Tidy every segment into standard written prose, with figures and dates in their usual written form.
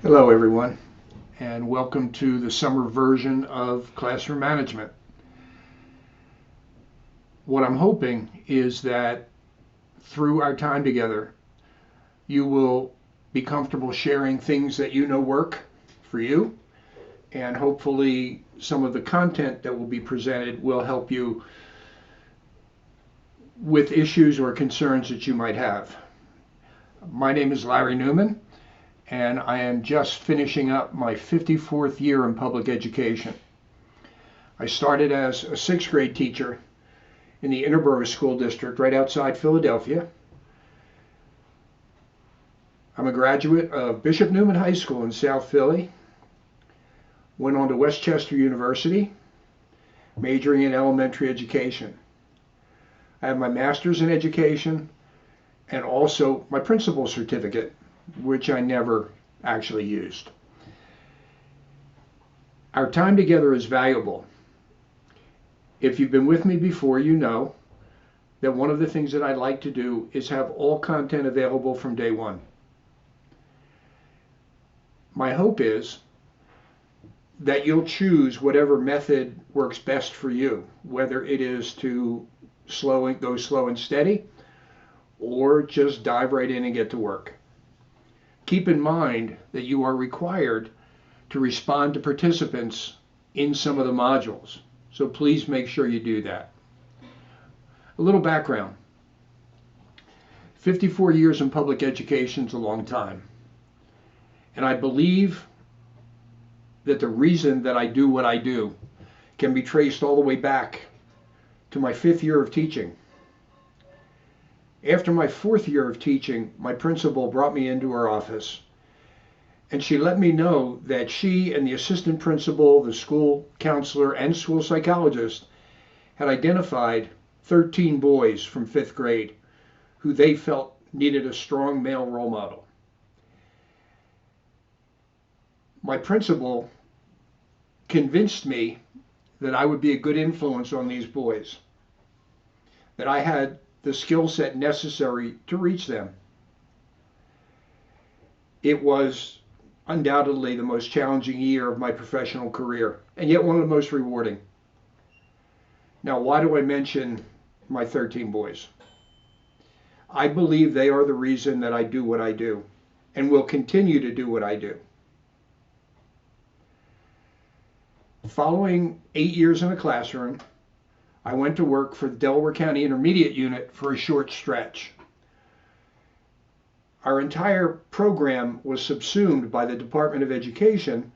Hello, everyone, and welcome to the summer version of Classroom Management. What I'm hoping is that through our time together, you will be comfortable sharing things that you know work for you, and hopefully, some of the content that will be presented will help you with issues or concerns that you might have. My name is Larry Newman, and I am just finishing up my 54th year in public education. I started as a sixth grade teacher in the Interborough School District right outside Philadelphia. I'm a graduate of Bishop Neumann High School in South Philly. Went on to Westchester University, majoring in elementary education. I have my master's in education and also my principal's certificate, which I never actually used. Our time together is valuable. If you've been with me before, you know that one of the things that I like to do is have all content available from day one. My hope is that you'll choose whatever method works best for you, whether it is to go slow and steady or just dive right in and get to work. Keep in mind that you are required to respond to participants in some of the modules. So please make sure you do that. A little background. 54 years in public education is a long time. And I believe that the reason that I do what I do can be traced all the way back to my 5th year of teaching. After my 4th year of teaching, my principal brought me into her office and she let me know that she and the assistant principal, the school counselor, and school psychologist had identified 13 boys from 5th grade who they felt needed a strong male role model. My principal convinced me that I would be a good influence on these boys, that I had the skill set necessary to reach them. It was undoubtedly the most challenging year of my professional career, and yet one of the most rewarding. Now, why do I mention my 13 boys? I believe they are the reason that I do what I do and will continue to do what I do. Following 8 years in a classroom, I went to work for the Delaware County Intermediate Unit for a short stretch. Our entire program was subsumed by the Department of Education,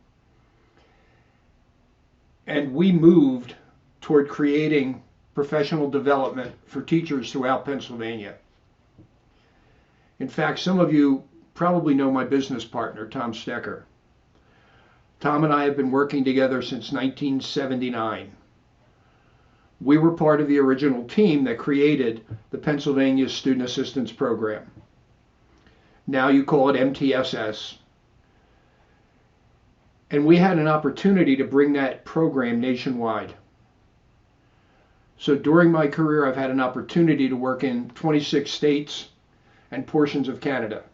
and we moved toward creating professional development for teachers throughout Pennsylvania. In fact, some of you probably know my business partner, Tom Stecker. Tom and I have been working together since 1979. We were part of the original team that created the Pennsylvania Student Assistance Program. Now you call it MTSS. And we had an opportunity to bring that program nationwide. So during my career, I've had an opportunity to work in 26 states and portions of Canada.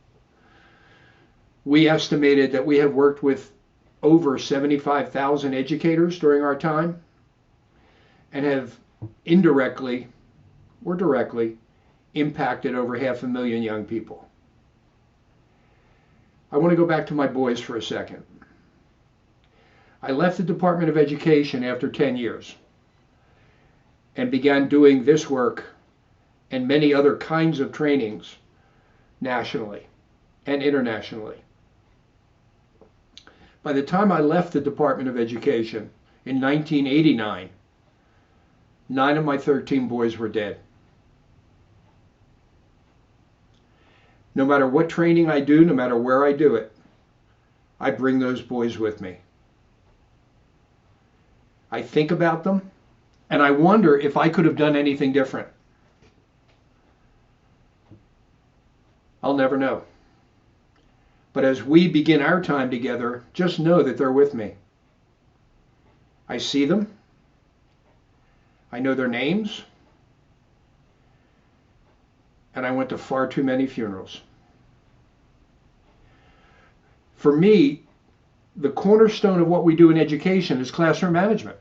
We estimated that we have worked with over 75,000 educators during our time and have indirectly or directly impacted over 500,000 young people. I want to go back to my boys for a second. I left the Department of Education after 10 years and began doing this work and many other kinds of trainings nationally and internationally. By the time I left the Department of Education in 1989, 9 of my 13 boys were dead. No matter what training I do, no matter where I do it, I bring those boys with me. I think about them, and I wonder if I could have done anything different. I'll never know. But as we begin our time together, just know that they're with me. I see them. I know their names. And I went to far too many funerals. For me, the cornerstone of what we do in education is classroom management.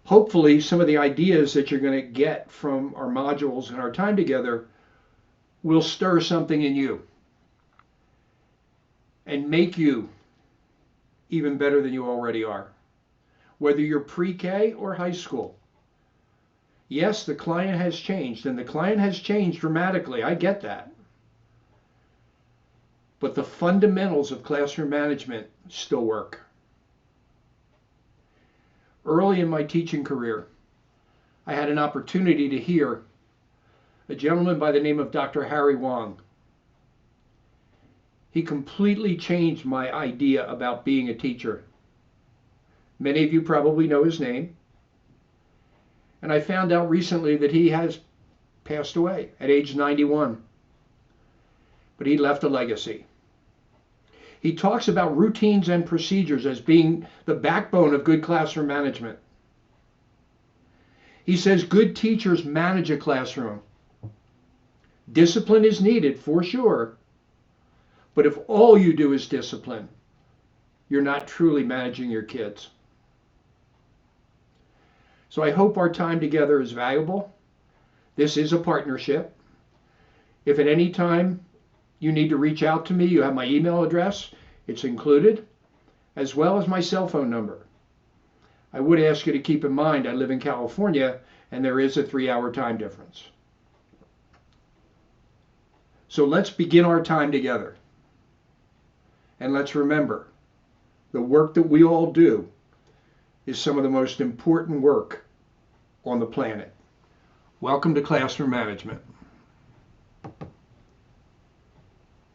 Hopefully, some of the ideas that you're going to get from our modules and our time together will stir something in you and make you even better than you already are. Whether you're pre-K or high school. Yes, the client has changed, and the client has changed dramatically. I get that. But the fundamentals of classroom management still work. Early in my teaching career, I had an opportunity to hear a gentleman by the name of Dr. Harry Wong. He completely changed my idea about being a teacher. Many of you probably know his name. And I found out recently that he has passed away at age 91. But he left a legacy. He talks about routines and procedures as being the backbone of good classroom management. He says good teachers manage a classroom. Discipline is needed for sure, but if all you do is discipline, you're not truly managing your kids. So I hope our time together is valuable. This is a partnership. If at any time you need to reach out to me, you have my email address. It's included, as well as my cell phone number. I would ask you to keep in mind I live in California and there is a 3-hour time difference. So let's begin our time together. And let's remember, the work that we all do is some of the most important work on the planet. Welcome to Classroom Management.